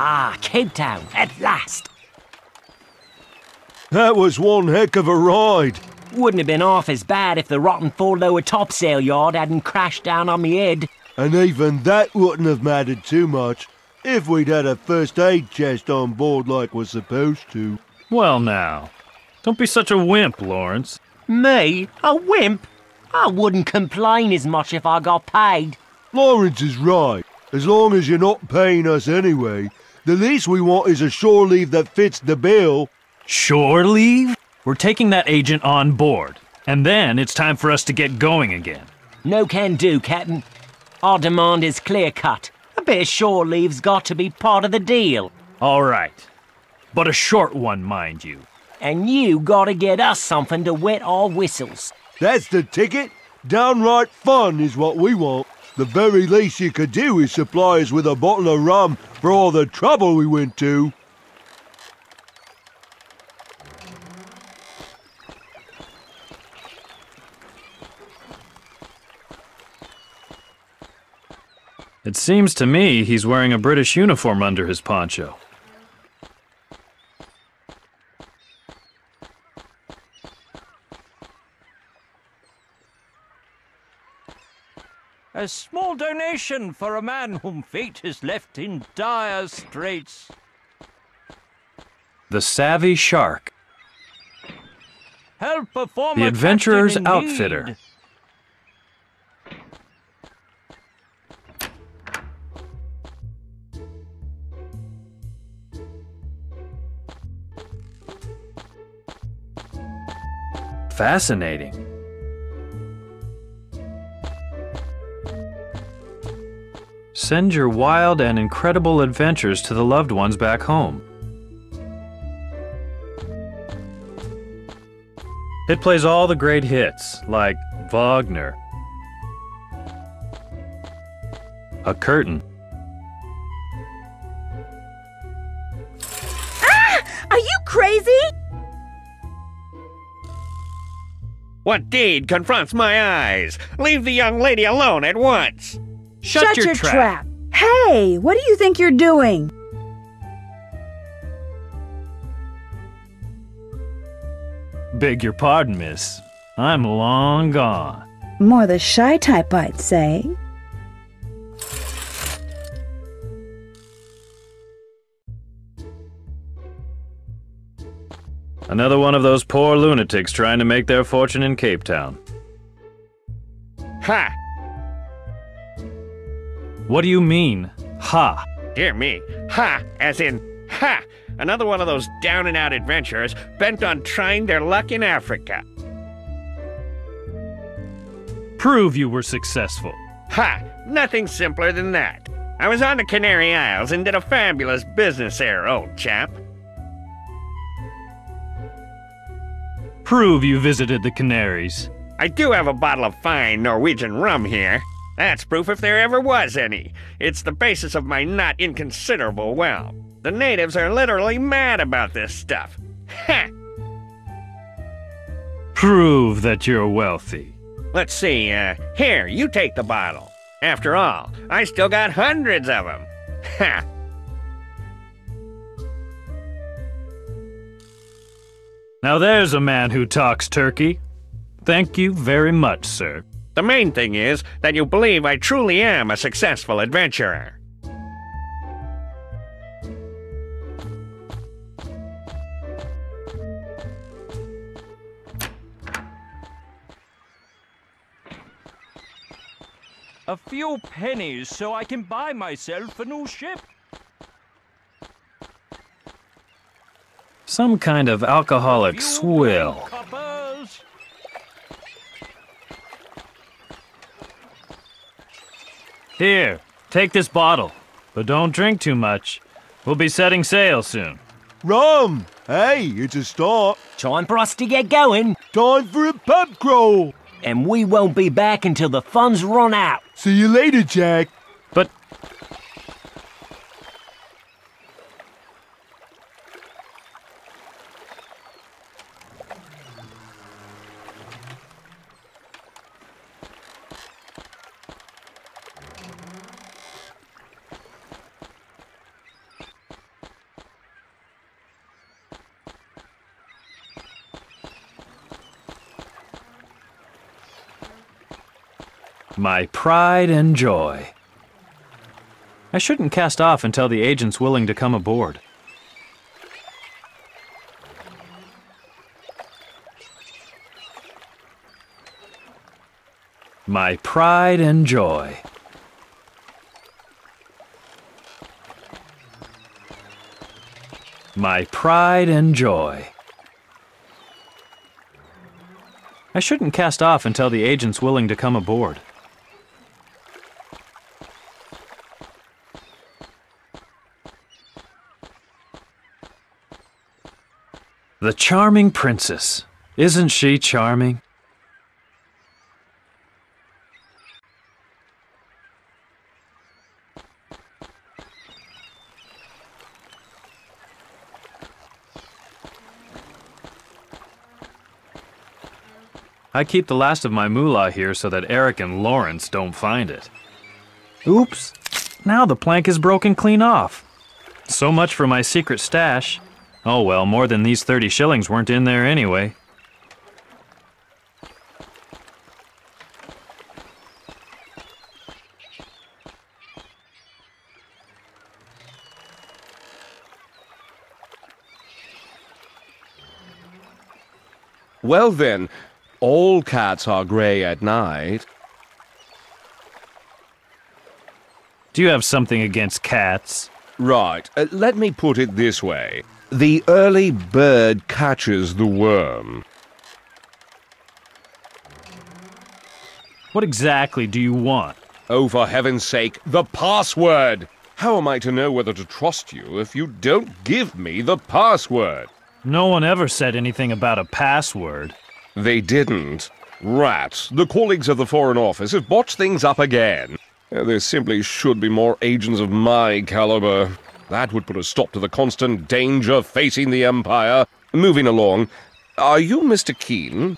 Ah, Cape Town, at last. That was one heck of a ride. Wouldn't have been half as bad if the rotten fore-lower topsail yard hadn't crashed down on me head. And even that wouldn't have mattered too much if we'd had a first aid chest on board like we're supposed to. Well now, don't be such a wimp, Lawrence. Me? A wimp? I wouldn't complain as much if I got paid. Lawrence is right. As long as you're not paying us anyway, the least we want is a shore leave that fits the bill. Shore leave? We're taking that agent on board, and then it's time for us to get going again. No can do, Captain. Our demand is clear-cut. A bit of shore leave's got to be part of the deal. All right. But a short one, mind you. And you gotta get us something to wet our whistles. That's the ticket. Downright fun is what we want. The very least you could do is supply us with a bottle of rum for all the trouble we went to. It seems to me he's wearing a British uniform under his poncho. A small donation for a man whom fate has left in dire straits. The Savvy Shark. Help a former The Adventurer's captain in Outfitter. need. Fascinating. Send your wild and incredible adventures to the loved ones back home. It plays all the great hits, like Wagner, A Curtain. Ah! Are you crazy? What deed confronts my eyes? Leave the young lady alone at once! Shut your trap. Hey, what do you think you're doing? Beg your pardon, miss. I'm long gone. More the shy type, I'd say. Another one of those poor lunatics trying to make their fortune in Cape Town. Ha! What do you mean, ha? Dear me. Ha! As in, ha! Another one of those down-and-out adventurers bent on trying their luck in Africa. Prove you were successful. Ha! Nothing simpler than that. I was on the Canary Isles and did a fabulous business there, old chap. Prove you visited the Canaries. I do have a bottle of fine Norwegian rum here. That's proof if there ever was any. It's the basis of my not inconsiderable wealth. The natives are literally mad about this stuff. Ha! Prove that you're wealthy. Let's see, here, you take the bottle. After all, I still got hundreds of them. Ha! Now there's a man who talks turkey. Thank you very much, sir. The main thing is that you believe I truly am a successful adventurer. A few pennies so I can buy myself a new ship. Some kind of alcoholic Few swill. coppers. Here, take this bottle. But don't drink too much. We'll be setting sail soon. Rum! Hey, it's a start. Time for us to get going. Time for a pub crawl. And we won't be back until the funds run out. See you later, Jack. But My pride and joy. I shouldn't cast off until the agent's willing to come aboard. My pride and joy. My pride and joy. I shouldn't cast off until the agent's willing to come aboard. The charming princess. Isn't she charming? I keep the last of my moolah here so that Eric and Lawrence don't find it. Oops! Now the plank is broken clean off. So much for my secret stash. Oh well, more than these 30 shillings weren't in there anyway. Well then, all cats are grey at night. Do you have something against cats? Right, let me put it this way. The early bird catches the worm. What exactly do you want? Oh, for heaven's sake, the password! How am I to know whether to trust you if you don't give me the password? No one ever said anything about a password. They didn't. Rats, the colleagues of the Foreign Office have botched things up again. There simply should be more agents of my caliber. That would put a stop to the constant danger facing the Empire. Moving along. Are you Mr. Keane?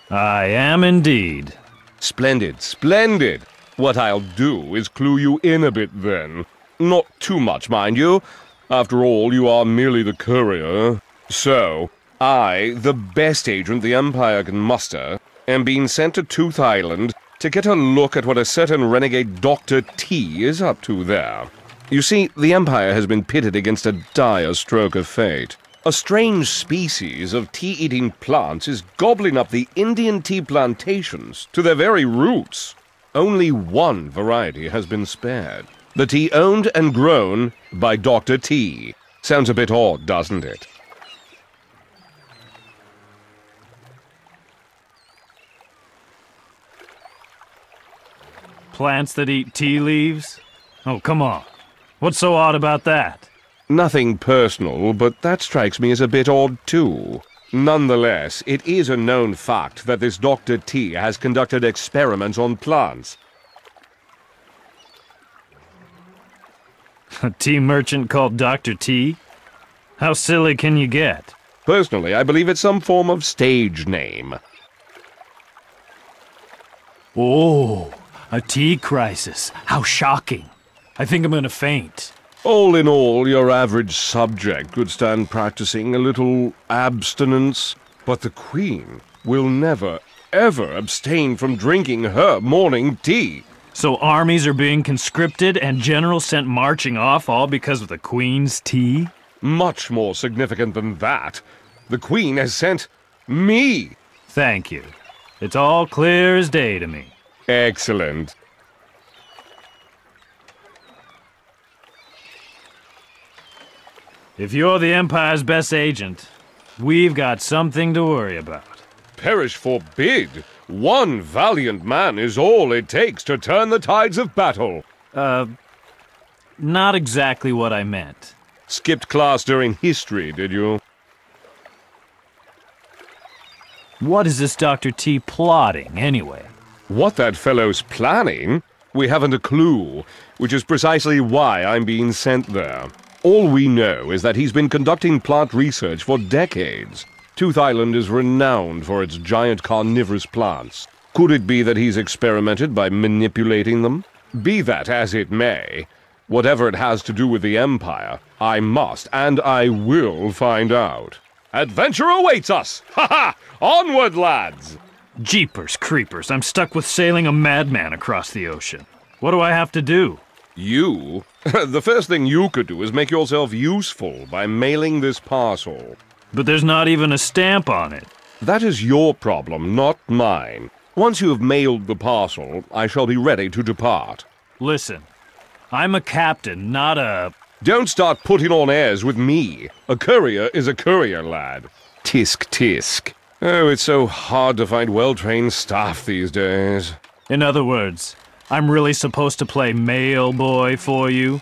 I am indeed. Splendid, splendid. What I'll do is clue you in a bit then. Not too much, mind you. After all, you are merely the courier. So, I, the best agent the Empire can muster, am being sent to Tooth Island to get a look at what a certain renegade Dr. T is up to there. You see, the Empire has been pitted against a dire stroke of fate. A strange species of tea-eating plants is gobbling up the Indian tea plantations to their very roots. Only one variety has been spared. The tea owned and grown by Dr. T. Sounds a bit odd, doesn't it? Plants that eat tea leaves? Oh, come on. What's so odd about that? Nothing personal, but that strikes me as a bit odd too. Nonetheless, it is a known fact that this Dr. T has conducted experiments on plants. A tea merchant called Dr. T? How silly can you get? Personally, I believe it's some form of stage name. Oh, a tea crisis. How shocking. I think I'm gonna faint. All in all, your average subject could stand practicing a little abstinence, but the Queen will never, ever abstain from drinking her morning tea. So armies are being conscripted and generals sent marching off all because of the Queen's tea? Much more significant than that. The Queen has sent me. Thank you. It's all clear as day to me. Excellent. If you're the Empire's best agent, we've got something to worry about. Perish forbid! One valiant man is all it takes to turn the tides of battle. Not exactly what I meant. Skipped class during history, did you? What is this Dr. T plotting, anyway? What that fellow's planning? We haven't a clue, which is precisely why I'm being sent there. All we know is that he's been conducting plant research for decades. Tooth Island is renowned for its giant carnivorous plants. Could it be that he's experimented by manipulating them? Be that as it may, whatever it has to do with the Empire, I must and I will find out. Adventure awaits us! Ha ha! Onward, lads! Jeepers creepers, I'm stuck with sailing a madman across the ocean. What do I have to do? You? The first thing you could do is make yourself useful by mailing this parcel. But there's not even a stamp on it. That is your problem, not mine. Once you have mailed the parcel, I shall be ready to depart. Listen, I'm a captain, not a... Don't start putting on airs with me. A courier is a courier, lad. Tisk tisk. Oh, it's so hard to find well-trained staff these days. In other words, I'm really supposed to play mail boy for you?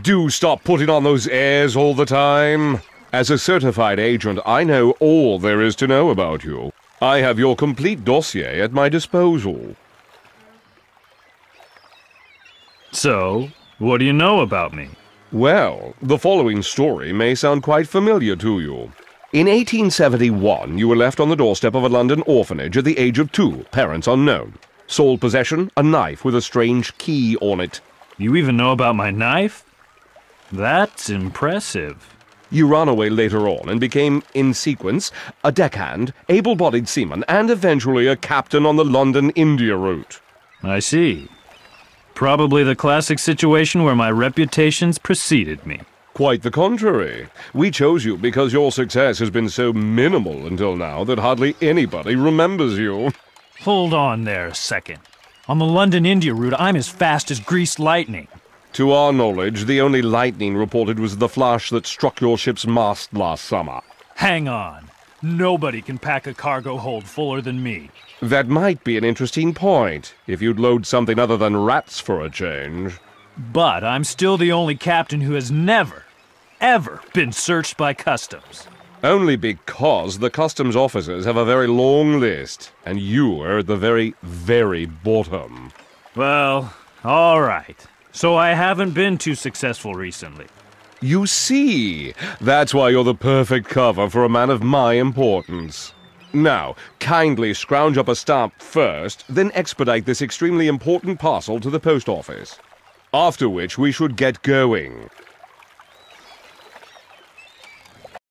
Do stop putting on those airs all the time. As a certified agent, I know all there is to know about you. I have your complete dossier at my disposal. So, what do you know about me? Well, the following story may sound quite familiar to you. In 1871, you were left on the doorstep of a London orphanage at the age of 2, parents unknown. Sole possession, a knife with a strange key on it. You even know about my knife? That's impressive. You ran away later on and became, in sequence, a deckhand, able-bodied seaman, and eventually a captain on the London-India route. I see. Probably the classic situation where my reputation's preceded me. Quite the contrary. We chose you because your success has been so minimal until now that hardly anybody remembers you. Hold on there a second. On the London-India route, I'm as fast as greased lightning. To our knowledge, the only lightning reported was the flash that struck your ship's mast last summer. Hang on. Nobody can pack a cargo hold fuller than me. That might be an interesting point, if you'd load something other than rats for a change. But I'm still the only captain who has never, ever been searched by customs. Only because the customs officers have a very long list, and you are at the very, very bottom. Well, all right. So I haven't been too successful recently. You see, that's why you're the perfect cover for a man of my importance. Now, kindly scrounge up a stamp first, then expedite this extremely important parcel to the post office. After which we should get going.